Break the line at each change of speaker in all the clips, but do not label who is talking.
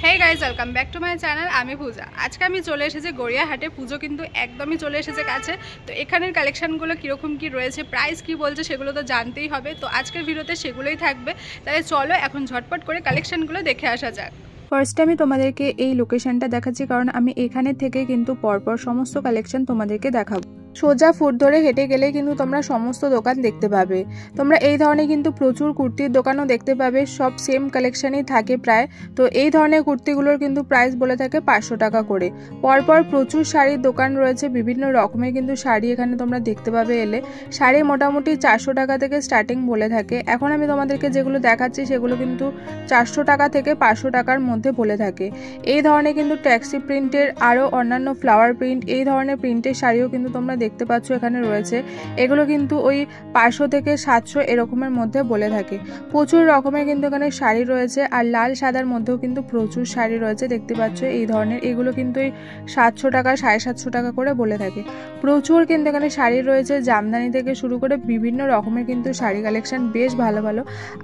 Hey guys, welcome back to my channel. আমি পূজা। আজকে আমি চলে এসেছি গড়িয়াহাটে। পুজো কিন্তু একদমই চলে এসেছে কাছে। তো এখানের কালেকশনগুলো কিরকম কি রয়েছে, প্রাইস কি বলছে সেগুলো তো জানতেই হবে। তো আজকের ভিডিওতে সেগুলোই থাকবে। তাহলে চলো এখন ঝটপট করে কালেকশনগুলো দেখে আসা যাক। ফার্স্টে আমি তোমাদেরকে এই লোকেশনটা দেখাচ্ছি, কারণ আমি এখানে থেকে কিন্তু পরপর সমস্ত কালেকশন তোমাদেরকে দেখাবো। সোজা ফুট ধরে হেঁটে গেলে কিন্তু তোমরা সমস্ত দোকান দেখতে পাবে। তোমরা এই ধরনের কিন্তু প্রচুর কুর্তির দোকানও দেখতে পাবে, সব সেম কালেকশনই থাকে প্রায়। তো এই ধরনের কুর্তিগুলোর কিন্তু প্রাইস বলে থাকে 500 টাকা করে। পরপর প্রচুর শাড়ির দোকান রয়েছে, বিভিন্ন রকমের কিন্তু শাড়ি এখানে তোমরা দেখতে পাবে এলে। শাড়ি মোটামুটি 400 টাকা থেকে স্টার্টিং বলে থাকে। এখন আমি তোমাদেরকে যেগুলো দেখাচ্ছি সেগুলো কিন্তু 400 টাকা থেকে 500 টাকার মধ্যে বলে থাকে। এই ধরনের কিন্তু ট্যাক্সি প্রিন্টের আরও অন্যান্য ফ্লাওয়ার প্রিন্ট, এই ধরনের প্রিন্টের শাড়িও কিন্তু তোমরা দেখতে পাচ্ছ এখানে রয়েছে। এগুলো কিন্তু ওই 500 থেকে 700 এরকমের মধ্যে বলে থাকে। প্রচুর রকমের কিন্তু এখানে শাড়ি রয়েছে, আর লাল সাদার মধ্যেও কিন্তু প্রচুর শাড়ি রয়েছে দেখতে পাচ্ছ এই ধরনের। এগুলো কিন্তু এই 700 টাকা 750 টাকা করে বলে থাকে। প্রচুর কিন্তু এখানে শাড়ি রয়েছে, জামদানি থেকে শুরু করে বিভিন্ন রকমের কিন্তু শাড়ি কালেকশন বেশ ভালো ভালো।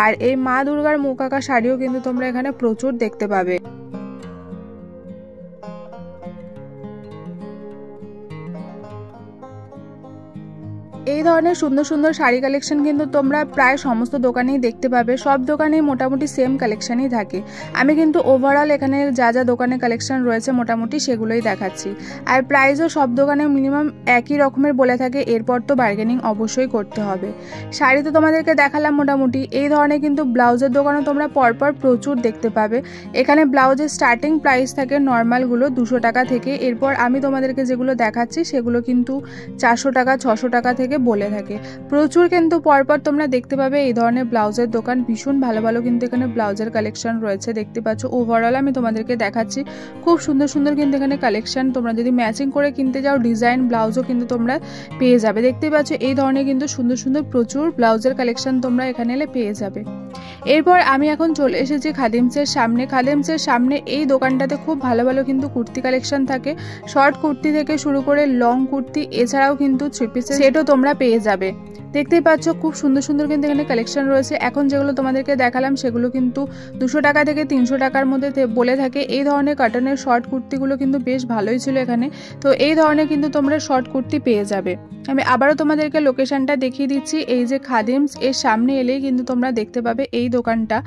আর এই মা দুর্গার মুখ আঁকা শাড়িও কিন্তু তোমরা এখানে প্রচুর দেখতে পাবে। এই ধরনের সুন্দর সুন্দর শাড়ি কালেকশন কিন্তু তোমরা প্রায় সমস্ত দোকানেই দেখতে পাবে। সব দোকানেই মোটামুটি সেম কালেকশনই থাকে। আমি কিন্তু ওভারঅল এখানে যা যা দোকানে কালেকশন রয়েছে মোটামুটি সেগুলোই দেখাচ্ছি। আর প্রাইসও সব দোকানে মিনিমাম একই রকমের বলে থাকে, এরপর তো বার্গেনিং অবশ্যই করতে হবে। শাড়ি তো তোমাদেরকে দেখালাম মোটামুটি। এই ধরনের কিন্তু ব্লাউজের দোকানও তোমরা পরপর প্রচুর দেখতে পাবে। এখানে ব্লাউজের স্টার্টিং প্রাইস থাকে নর্মালগুলো 200 টাকা থেকে। এরপর আমি তোমাদেরকে যেগুলো দেখাচ্ছি সেগুলো কিন্তু 400 টাকা 600 টাকা থেকে বলে থাকে। প্রচুর কিন্তু পরপর তোমরা দেখতে পাবে এই ধরনের ব্লাউজের দোকান। ভীষণ ভালো ভালো কিন্তু এখানে ব্লাউজের কালেকশন রয়েছে দেখতে পাচ্ছ। ওভারঅল আমি তোমাদেরকে দেখাচ্ছি, খুব সুন্দর সুন্দর কিন্তু এখানে কালেকশন। তোমরা যদি ম্যাচিং করে কিনতে যাও ডিজাইন ব্লাউজও কিন্তু তোমরা পেয়ে যাবে দেখতে পাচ্ছ। এই ধরনের কিন্তু সুন্দর সুন্দর প্রচুর ব্লাউজের কালেকশন তোমরা এখানে এলে পেয়ে যাবে। এরপর আমি এখন চলে এসেছি খাদিমসের সামনে। খাদিমসের সামনে এই দোকানটাতে খুব ভালো ভালো কিন্তু কুর্তি কালেকশন থাকে। শর্ট কুর্তি থেকে শুরু করে লং কুর্তি, এছাড়াও কিন্তু 3 পিসের সেটও তোমরা পেয়ে যাবে। দেখতেই পাচ্ছ খুব সুন্দর সুন্দর কিন্তু এখানে কালেকশন রয়েছে। এখন যেগুলো তোমাদেরকে দেখালাম সেগুলো কিন্তু 200 টাকা থেকে 300 টাকার মধ্যে বলে থাকে। এই ধরনের কটনের শর্ট কুর্তিগুলো কিন্তু বেশ ভালোই ছিল এখানে। তো এই ধরনের কিন্তু তোমরা শর্ট কুর্তি পেয়ে যাবে। আমি আবারও তোমাদেরকে লোকেশনটা দেখিয়ে দিচ্ছি। এই যে খাদিমস, এর সামনে এলেই কিন্তু তোমরা দেখতে পাবে এই দোকানটা।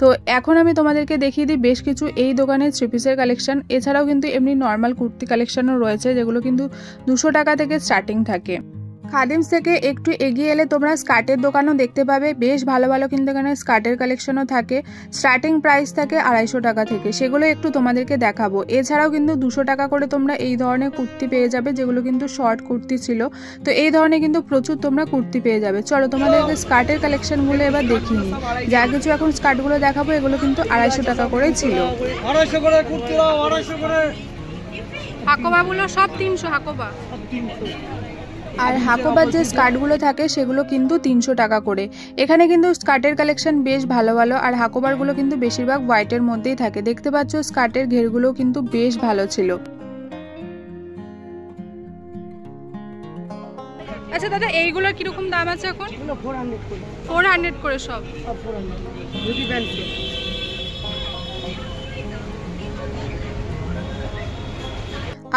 তো এখন আমি তোমাদেরকে দেখিয়ে দিই বেশ কিছু এই দোকানের 3 পিসের কালেকশন। এছাড়াও কিন্তু এমনি নর্মাল কুর্তি কালেকশনও রয়েছে, যেগুলো কিন্তু 200 টাকা থেকে স্টার্টিং থাকে। খাদিমস থেকে একটু এগিয়ে এলে তোমরা স্কার্টের দোকানও দেখতে পাবে। বেশ ভালো ভালো কিন্তু এখানে স্কার্টের কালেকশনও থাকে। স্টার্টিং প্রাইস থাকে 250 টাকা থেকে, সেগুলো একটু তোমাদেরকে দেখাবো। এছাড়াও কিন্তু 200 টাকা করে তোমরা এই ধরনের কুর্তি পেয়ে যাবে, যেগুলো কিন্তু শর্ট কুর্তি ছিল। তো এই ধরনের কিন্তু প্রচুর তোমরা কুর্তি পেয়ে যাবে। চলো তোমাদেরকে স্কার্টের কালেকশনগুলো এবার দেখিয়ে নিই। যা কিছু এখন স্কার্টগুলো দেখাবো এগুলো কিন্তু 250 টাকা করেই ছিল। হাকোবাগুলো সব 300 হাকোবা। আর হাকোবার যে স্কার্টগুলো থাকে সেগুলো কিন্তু 300 টাকা করে। এখানে কিন্তু স্কার্টের কালেকশন বেশ ভালো ভালো। আর হাকোবারগুলো কিন্তু বেশিরভাগ হোয়াইটের মধ্যেই থাকে। দেখতে পাচ্ছ স্কার্টের ঘেরগুলো কিন্তু বেশ ভালো ছিল। আচ্ছা দাদা, এইগুলোর কিরকম দাম আছে এখন? 400 করে সব।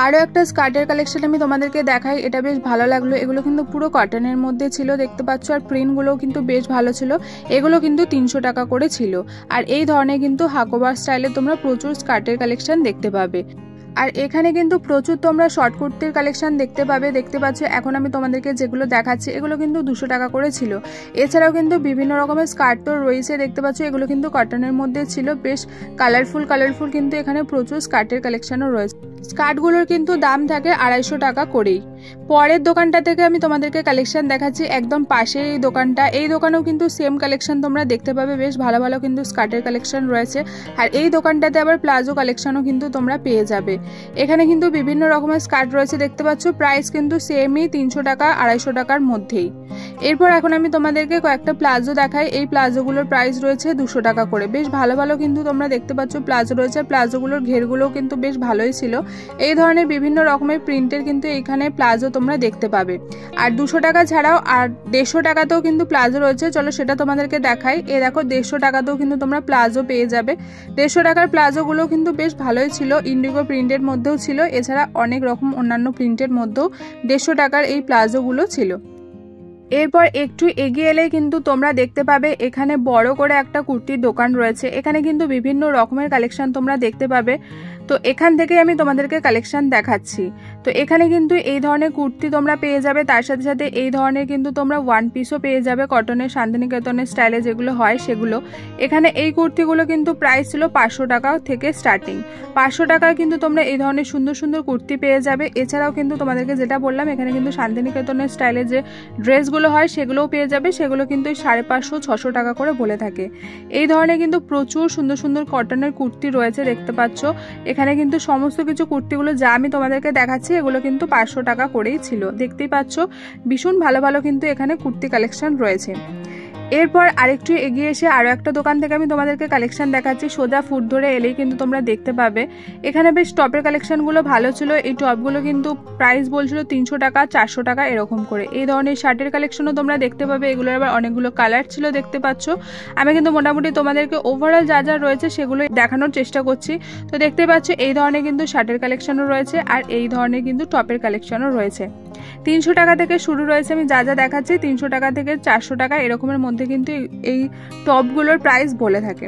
আরও একটা স্কার্টের কালেকশন আমি তোমাদেরকে দেখাই, এটা বেশ ভালো লাগলো। এগুলো কিন্তু পুরো কটনের মধ্যে ছিল দেখতে পাচ্ছ, আর প্রিন্টগুলোও কিন্তু বেশ ভালো ছিল। এগুলো কিন্তু 300 টাকা করে ছিল। আর এই ধরনের কিন্তু হাকোবার স্টাইলে তোমরা প্রচুর স্কার্টের কালেকশন দেখতে পাবে। আর এখানে কিন্তু প্রচুর তোমরা শর্ট কুর্তির কালেকশন দেখতে পাবে। দেখতে পাচ্ছ এখন আমি তোমাদেরকে যেগুলো দেখাচ্ছি এগুলো কিন্তু 200 টাকা করে ছিল। এছাড়াও কিন্তু বিভিন্ন রকমের স্কার্ট তো রয়েছে দেখতে পাচ্ছ, এগুলো কিন্তু কটনের মধ্যে ছিল। বেশ কালারফুল কিন্তু এখানে প্রচুর স্কার্টের কালেকশনও রয়েছে। স্কার্টগুলোর কিন্তু দাম থাকে 250 টাকা করেই। পরের দোকানটা থেকে আমি তোমাদেরকে কালেকশন দেখাচ্ছি, একদম পাশের এই দোকানটা। এই দোকানেও কিন্তু সেম কালেকশন তোমরা দেখতে পাবে। বেশ ভালো ভালো কিন্তু স্কার্টের কালেকশন রয়েছে। আর এই দোকানটাতে আবার প্লাজো কালেকশনও কিন্তু তোমরা পেয়ে যাবে। এখানে কিন্তু বিভিন্ন রকমের স্কার্ট রয়েছে দেখতে পাচ্ছ। প্রাইস কিন্তু সেমই 300 টাকা 250 টাকার মধ্যেই। এরপর এখন আমি তোমাদেরকে কয়েকটা প্লাজো দেখাই। এই প্লাজোগুলোর প্রাইস রয়েছে 200 টাকা করে। বেশ ভালো ভালো কিন্তু তোমরা দেখতে পাচ্ছ প্লাজো রয়েছে। প্লাজোগুলোর ঘেরগুলোও কিন্তু বেশ ভালোই ছিল। এই ধরনের বিভিন্ন রকমের প্রিন্টের কিন্তু এইখানে প্লাজো তোমরা দেখতে পাবে। আর 200 টাকা ছাড়াও আর 150 টাকাতেও কিন্তু প্লাজো রয়েছে, চলো সেটা তোমাদেরকে দেখাই। দেখো 150 টাকাতেও কিন্তু তোমরা প্লাজো পেয়ে যাবে। 150 টাকার প্লাজোগুলো কিন্তু বেশ ভালোই ছিল, ইন্ডিগো প্রিন্টের মধ্যেও ছিল, এছাড়া অনেক রকম অন্যান্য প্রিন্টের মধ্যেও 150 টাকার এই প্লাজোগুলো ছিল। এরপর একটু এগিয়ে এলেই কিন্তু তোমরা দেখতে পাবে এখানে বড় করে একটা কুর্তির দোকান রয়েছে। এখানে কিন্তু বিভিন্ন রকমের কালেকশন তোমরা দেখতে পাবে। তো এখান থেকে আমি তোমাদেরকে কালেকশন দেখাচ্ছি। তো এখানে কিন্তু এই ধরনের কুর্তি তোমরা পেয়ে যাবে, তার সাথে সাথে এই ধরনের কিন্তু তোমরা ওয়ান পিসও পেয়ে যাবে, কটনের শান্তিনিকেতনের স্টাইলে যেগুলো হয় সেগুলো। এখানে এই কুর্তিগুলো কিন্তু প্রাইস ছিল 500 টাকা থেকে স্টার্টিং। 500 টাকায় কিন্তু তোমরা এই ধরনের সুন্দর সুন্দর কুর্তি পেয়ে যাবে। এছাড়াও কিন্তু তোমাদেরকে যেটা বললাম, এখানে কিন্তু শান্তিনিকেতনের স্টাইলে যে ড্রেসগুলো হয় সেগুলোও পেয়ে যাবে, সেগুলো কিন্তু 550-600 টাকা করে বলে থাকে। এই ধরনের কিন্তু প্রচুর সুন্দর সুন্দর কটনের কুর্তি রয়েছে, দেখতে পাচ্ছ। এখানে কিন্তু সমস্ত কিছু কুর্তিগুলো যা আমি তোমাদেরকে দেখাচ্ছি এগুলো কিন্তু 500 টাকা করেই ছিল, দেখতেই পাচ্ছ। ভীষণ ভালো ভালো কিন্তু এখানে কুর্তি কালেকশন রয়েছে। এরপর আরেকটু এগিয়ে এসে আরও একটা দোকান থেকে আমি তোমাদেরকে কালেকশন দেখাচ্ছি। সোজা ফুট ধরে এলেই কিন্তু তোমরা দেখতে পাবে এখানে বেশ টপের কালেকশনগুলো ভালো ছিল। এই টপগুলো কিন্তু প্রাইস বলছিল 300 টাকা 400 টাকা এরকম করে। এই ধরনের শার্টের কালেকশনও তোমরা দেখতে পাবে, এগুলোর আবার অনেকগুলো কালার ছিল, দেখতে পাচ্ছ। আমি কিন্তু মোটামুটি তোমাদেরকে ওভারঅল যা যা রয়েছে সেগুলো দেখানোর চেষ্টা করছি। তো দেখতে পাচ্ছ এই ধরনের কিন্তু শার্টের কালেকশনও রয়েছে, আর এই ধরনের কিন্তু টপের কালেকশনও রয়েছে। 300 টাকা থেকে শুরু রয়েছে, আমি যা যা দেখাচ্ছি 300 টাকা থেকে 400 টাকা এরকমের মধ্যে কিন্তু এই টপগুলোর প্রাইস বলে থাকে।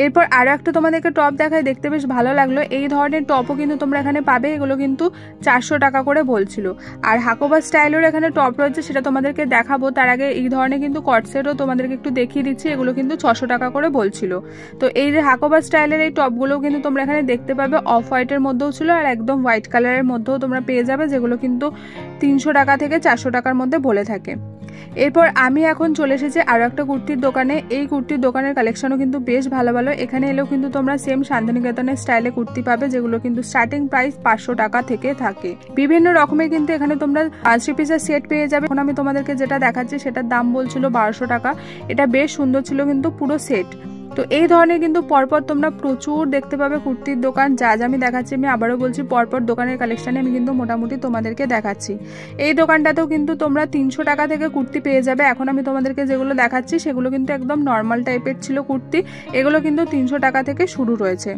এরপর আরও একটা তোমাদেরকে টপ দেখায়, দেখতে বেশ ভালো লাগলো। এই ধরনের টপও কিন্তু তোমরা এখানে পাবে, এগুলো কিন্তু 400 টাকা করে বলছিল। আর হাকোবা স্টাইলের এখানে টপ রয়েছে, সেটা তোমাদেরকে দেখাবো। তার আগে এই ধরনের কিন্তু কটসেটও তোমাদেরকে একটু দেখিয়ে দিচ্ছি, এগুলো কিন্তু 600 টাকা করে বলছিল। তো এই যে হাকোবা স্টাইলের এই টপগুলোও কিন্তু তোমরা এখানে দেখতে পাবে, অফ হোয়াইটের মধ্যেও ছিল আর একদম হোয়াইট কালারের মধ্যেও তোমরা পেয়ে যাবে, যেগুলো কিন্তু 300 টাকা থেকে 400 টাকার মধ্যে বলে থাকে। এরপর আমি এখন চলে এসেছি আরও একটা কুর্তির দোকানে। এই কুর্তির দোকানের কালেকশনও কিন্তু বেশ ভালো ভালো। এখানে এলেও কিন্তু তোমরা সেম শান্তিনিকেতনের স্টাইলে কুর্তি পাবে, যেগুলো কিন্তু স্টার্টিং প্রাইস 500 টাকা থেকে থাকে। বিভিন্ন রকমের কিন্তু এখানে তোমরা 3 পিসের সেট পেয়ে যাবে। এখন আমি তোমাদেরকে যেটা দেখাচ্ছি সেটার দাম বলছিল 1200 টাকা। এটা বেশ সুন্দর ছিল কিন্তু পুরো সেট। তো এই ধরনের কিন্তু পরপর তোমরা প্রচুর দেখতে পাবে কুর্তির দোকান। যা যা আমি দেখাচ্ছি আমি আবারও বলছি, পরপর দোকানের কালেকশানে আমি কিন্তু মোটামুটি তোমাদেরকে দেখাচ্ছি। এই দোকানটাতেও কিন্তু তোমরা 300 টাকা থেকে কুর্তি পেয়ে যাবে। এখন আমি তোমাদেরকে যেগুলো দেখাচ্ছি সেগুলো কিন্তু একদম নর্মাল টাইপের ছিল কুর্তি, এগুলো কিন্তু 300 টাকা থেকে শুরু রয়েছে।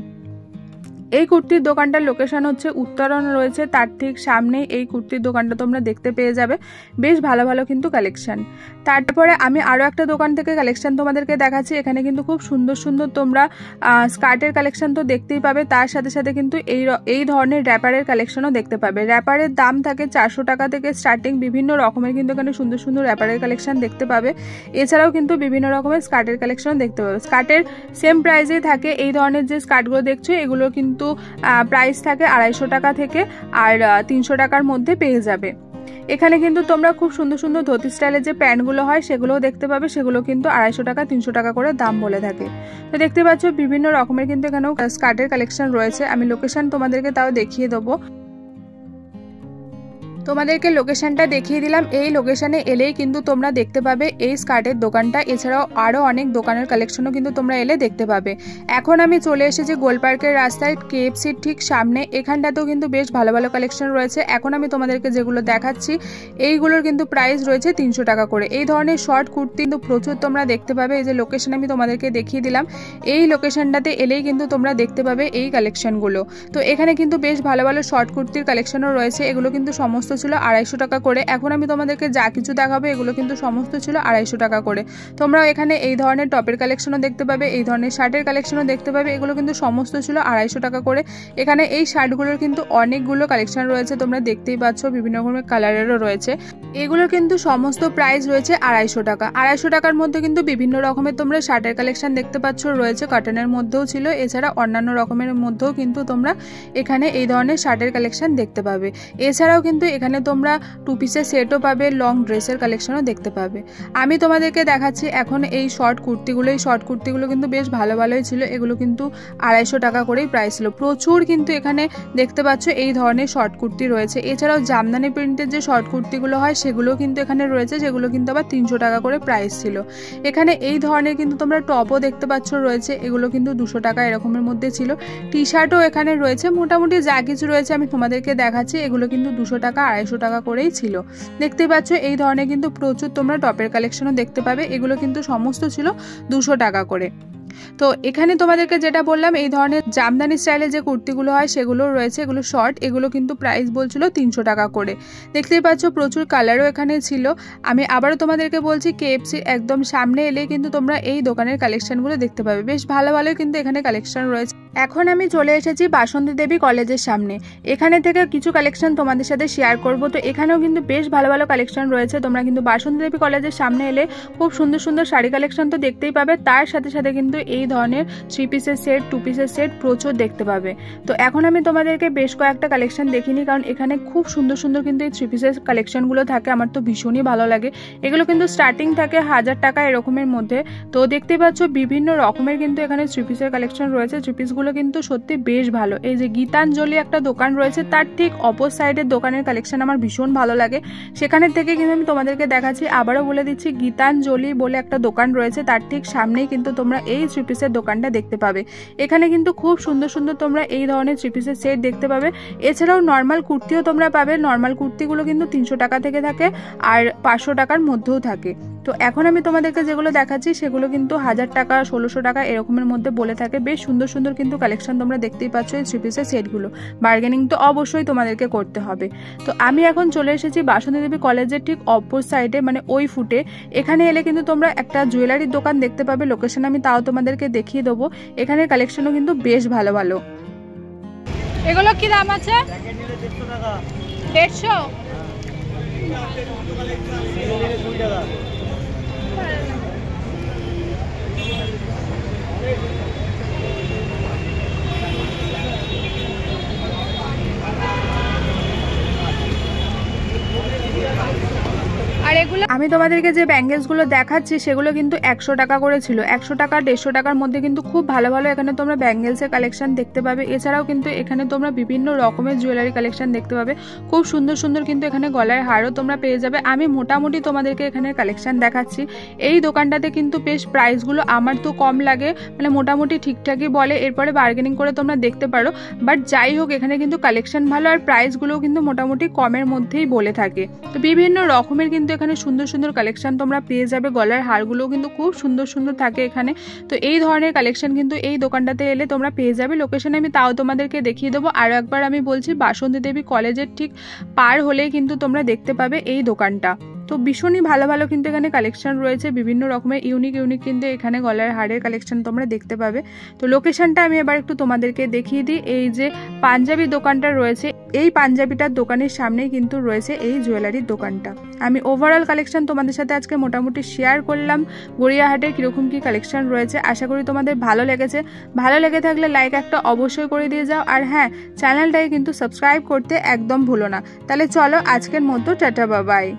এই কুর্তির দোকানটার লোকেশন হচ্ছে উত্তরণ রয়েছে, তার ঠিক সামনেই এই কুর্তির দোকানটা তোমরা দেখতে পেয়ে যাবে। বেশ ভালো ভালো কিন্তু কালেকশন। তারপরে আমি আরও একটা দোকান থেকে কালেকশন তোমাদেরকে দেখাচ্ছি। এখানে কিন্তু খুব সুন্দর সুন্দর তোমরা স্কার্টের কালেকশন তো দেখতেই পাবে, তার সাথে সাথে কিন্তু এই ধরনের র্যাপারের কালেকশনও দেখতে পাবে। র্যাপারের দাম থাকে 400 টাকা থেকে স্টার্টিং। বিভিন্ন রকমের কিন্তু এখানে সুন্দর সুন্দর র্যাপারের কালেকশন দেখতে পাবে। এছাড়াও কিন্তু বিভিন্ন রকমের স্কার্টের কালেকশন দেখতে পাবে। স্কার্টের সেম প্রাইসেই থাকে। এই ধরনের যে স্কার্টগুলো দেখছো এগুলো কিন্তু প্রাইস থাকে 250 টাকা থেকে আর 300 টাকার মধ্যে পেয়ে যাবে। এখানে কিন্তু তোমরা খুব সুন্দর সুন্দর ধুতি স্টাইলের যে প্যান্টগুলো হয় সেগুলোও দেখতে পাবে, সেগুলো কিন্তু 250 টাকা 300 টাকা করে দাম বলে থাকে। তো দেখতে পাচ্ছ বিভিন্ন রকমের কিন্তু এখানেও স্কার্টের কালেকশন রয়েছে। আমি লোকেশন তোমাদেরকে তাও দেখিয়ে দেবো। তোমাদেরকে লোকেশনটা দেখিয়ে দিলাম। এই লোকেশনে এলেই কিন্তু তোমরা দেখতে পাবে এই স্কার্টের দোকানটা। এছাড়াও আরও অনেক দোকানের কালেকশনও কিন্তু তোমরা এলে দেখতে পাবে। এখন আমি চলে এসেছি গোল পার্কের রাস্তায় কেএফসির ঠিক সামনে। এখানটাতেও কিন্তু বেশ ভালো ভালো কালেকশন রয়েছে। এখন আমি তোমাদেরকে যেগুলো দেখাচ্ছি এইগুলোর কিন্তু প্রাইস রয়েছে 300 টাকা করে। এই ধরনের শর্ট কুর্তি কিন্তু প্রচুর তোমরা দেখতে পাবে। এই যে লোকেশন আমি তোমাদেরকে দেখিয়ে দিলাম, এই লোকেশনটাতে এলেই কিন্তু তোমরা দেখতে পাবে এই কালেকশনগুলো। তো এখানে কিন্তু বেশ ভালো ভালো শর্ট কুর্তির কালেকশনও রয়েছে। এগুলো কিন্তু সমস্ত ছিল 250 টাকা করে। এখন আমি তোমাদেরকে যা কিছু দেখাবো এগুলো কিন্তু সমস্ত ছিল 250 টাকা করে। তোমরাও এখানে এই ধরনের টপের কালেকশনও দেখতে পাবে, এই ধরনের শার্টের কালেকশনও দেখতে পাবে। এগুলো কিন্তু সমস্ত ছিল 250 টাকা করে। এখানে এই শার্টগুলোর কিন্তু অনেকগুলো কালেকশন রয়েছে, তোমরা দেখতেই পাচ্ছ, বিভিন্ন রকমের কালারেরও রয়েছে। এগুলোর কিন্তু সমস্ত প্রাইস রয়েছে 250 টাকা। 250 টাকার মধ্যে কিন্তু বিভিন্ন রকমের তোমরা শার্টের কালেকশন দেখতে পাচ্ছ রয়েছে, কটনের মধ্যেও ছিল, এছাড়া অন্যান্য রকমের মধ্যেও কিন্তু তোমরা এখানে এই ধরনের শার্টের কালেকশন দেখতে পাবে। এছাড়াও কিন্তু এখানে তোমরা 2 পিসের সেটও পাবে, লং ড্রেসের কালেকশনও দেখতে পাবে। আমি তোমাদেরকে দেখাচ্ছি এখন এই শর্ট কুর্তিগুলো। এই শর্ট কুর্তিগুলো কিন্তু বেশ ভালো ভালোই ছিল। এগুলো কিন্তু 250 টাকা করেই প্রাইস ছিল। প্রচুর কিন্তু এখানে দেখতে পাচ্ছ এই ধরনের শর্ট কুর্তি রয়েছে। এছাড়াও জামদানি প্রিন্টের যে শর্ট কুর্তিগুলো হয় সেগুলো কিন্তু এখানে রয়েছে, যেগুলো কিন্তু আবার 300 টাকা করে প্রাইস ছিল। এখানে এই ধরনের কিন্তু তোমরা টপও দেখতে পাচ্ছ রয়েছে, এগুলো কিন্তু 200 টাকা এরকমের মধ্যে ছিল। টি শার্টও এখানে রয়েছে। মোটামুটি যা কিছু রয়েছে আমি তোমাদেরকে দেখাচ্ছি, এগুলো কিন্তু 200 টাকা 250 টাকা করেই ছিল। দেখতে পাচ্ছ এই ধরনের কিন্তু প্রচুর তোমরা টপের কালেকশনও দেখতে পাবে, এগুলো কিন্তু সমস্ত ছিল 200 টাকা করে। তো এখানে তোমাদেরকে যেটা বললাম এই ধরনের জামদানি স্টাইলে যে কুর্তিগুলো হয় সেগুলো রয়েছে, এগুলো শর্ট, এগুলো কিন্তু প্রাইস বলছিল 300 টাকা করে। দেখতেই পাচ্ছ প্রচুর কালারও এখানে ছিল। আমি আবারও তোমাদেরকে বলছি KFC একদম সামনে এলে কিন্তু তোমরা এই দোকানের কালেকশনগুলো দেখতে পাবে, বেশ ভালো ভালো কিন্তু এখানে কালেকশন রয়েছে। এখন আমি চলে এসেছি বাসন্তী দেবী কলেজের সামনে, এখানে থেকে কিছু কালেকশন তোমাদের সাথে শেয়ার করব। তো এখানেও কিন্তু বেশ ভালো ভালো কালেকশন রয়েছে, তোমরা কিন্তু বাসন্তী দেবী কলেজের সামনে এলে খুব সুন্দর সুন্দর শাড়ি কালেকশন তো দেখতেই পাবে, তার সাথে সাথে কিন্তু এই ধরনের 3 পিসের সেট 2 পিসের সেট প্রচুর দেখতে পাবে। তো এখন আমি তোমাদেরকে বেশ কয়েকটা কালেকশন দেখিনি, কারণ এখানে খুব সুন্দর সুন্দর কিন্তু এই 3 পিসের কালেকশনগুলো থাকে, আমার তো ভীষণই ভালো লাগে। এগুলো কিন্তু স্টার্টিং থাকে 1000 টাকা এরকমের মধ্যে। তো দেখতে পাচ্ছ বিভিন্ন রকমের কিন্তু এখানে 3 পিসের কালেকশন রয়েছে, 3 পিসগুলো কিন্তু সত্যি বেশ ভালো। এই যে গীতাঞ্জলি একটা দোকান রয়েছে, তার ঠিক অপর সাইডের দোকানের কালেকশন আমার ভীষণ ভালো লাগে, সেখানের থেকে কিন্তু আমি তোমাদেরকে দেখাচ্ছি। আবারও বলে দিচ্ছি, গীতাঞ্জলি বলে একটা দোকান রয়েছে, তার ঠিক সামনেই কিন্তু তোমরা এই 3 পিসের দোকানটা দেখতে পাবে। এখানে কিন্তু খুব সুন্দর সুন্দর তোমরা এই ধরনের 3 পিসের সেট দেখতে পাবে। এছাড়াও নর্মাল কুর্তিও তোমরা পাবে, নর্মাল কুর্তিগুলো কিন্তু 300 টাকা থেকে থাকে আর 500 টাকার মধ্যেও থাকে। তো এখন আমি তোমাদেরকে যেগুলো দেখাচ্ছি সেগুলো কিন্তু 1000 টাকা 1600 টাকা এরকমের মধ্যে বলে থাকে। বেশ সুন্দর সুন্দর কিন্তু কালেকশন তোমরা দেখতেই পাচ্ছ এই 3 পিসের সেটগুলো। বার্গেনিং তো অবশ্যই তোমাদেরকে করতে হবে। তো আমি এখন চলে এসেছি বাসন্তী দেবী কলেজের ঠিক অপর সাইডে, মানে ওই ফুটে। এখানে এলে কিন্তু তোমরা একটা জুয়েলারির দোকান দেখতে পাবে, লোকেশন আমি তাও তোমাদেরকে দেখিয়ে দেবো। এখানে কালেকশনও কিন্তু বেশ ভালো ভালো। এগুলো কি দাম আছে? 150। আর এগুলো আমি তোমাদেরকে যে ব্যাঙ্গেলসগুলো দেখাচ্ছি সেগুলো কিন্তু 100 টাকা করে ছিল। 100 টাকা 150 টাকার মধ্যে কিন্তু খুব ভালো ভালো এখানে তোমরা ব্যাঙ্গেলসের কালেকশন দেখতে পাবে। এছাড়াও কিন্তু এখানে তোমরা বিভিন্ন রকমের জুয়েলারি কালেকশন দেখতে পাবে, খুব সুন্দর সুন্দর কিন্তু এখানে গলার হারও তোমরা পেয়ে যাবে। আমি মোটামুটি তোমাদেরকে এখানে কালেকশন দেখাচ্ছি। এই দোকানটাতে কিন্তু বেশ প্রাইসগুলো আমার তো কম লাগে, মানে মোটামুটি ঠিকঠাকই বলে, এরপরে বার্গেনিং করে তোমরা দেখতে পারো। বাট যাই হোক এখানে কিন্তু কালেকশন ভালো আর প্রাইসগুলোও কিন্তু মোটামুটি কমের মধ্যেই বলে থাকে। তো বিভিন্ন রকমের কিন্তু এখানে সুন্দর সুন্দর কালেকশন তোমরা পেয়ে যাবে, গলার হারগুলোও কিন্তু খুব সুন্দর সুন্দর থাকে এখানে। তো এই ধরনের কালেকশন কিন্তু এই দোকানটাতে এলে তোমরা পেয়ে যাবে, লোকেশন আমি তাও তোমাদেরকে দেখিয়ে দেবো। আরও একবার আমি বলছি, বাসন্তী দেবী কলেজের ঠিক পার হলেই কিন্তু তোমরা দেখতে পাবে এই দোকানটা। তো ভীষণই ভালো ভালো কিন্তু এখানে কালেকশন রয়েছে, বিভিন্ন রকমের ইউনিক ইউনিক কিন্তু এখানে গলার হারের কালেকশন তোমরা দেখতে পাবে। তো লোকেশনটা আমি এবার একটু তোমাদেরকে দেখিয়ে দিই। এই যে পাঞ্জাবি দোকানটা রয়েছে, এই পাঞ্জাবিটার দোকানের সামনেই কিন্তু রয়েছে এই জুয়েলারির দোকানটা। আমি ওভারঅল কালেকশন তোমাদের সাথে আজকে মোটামুটি শেয়ার করলাম, গড়িয়াহাটের কীরকম কী কালেকশন রয়েছে। আশা করি তোমাদের ভালো লেগেছে। ভালো লেগে থাকলে লাইক একটা অবশ্যই করে দিয়ে যাও, আর হ্যাঁ, চ্যানেলটাকে কিন্তু সাবস্ক্রাইব করতে একদম ভুলো না। তাহলে চলো আজকের মতো টাটা বাবাই।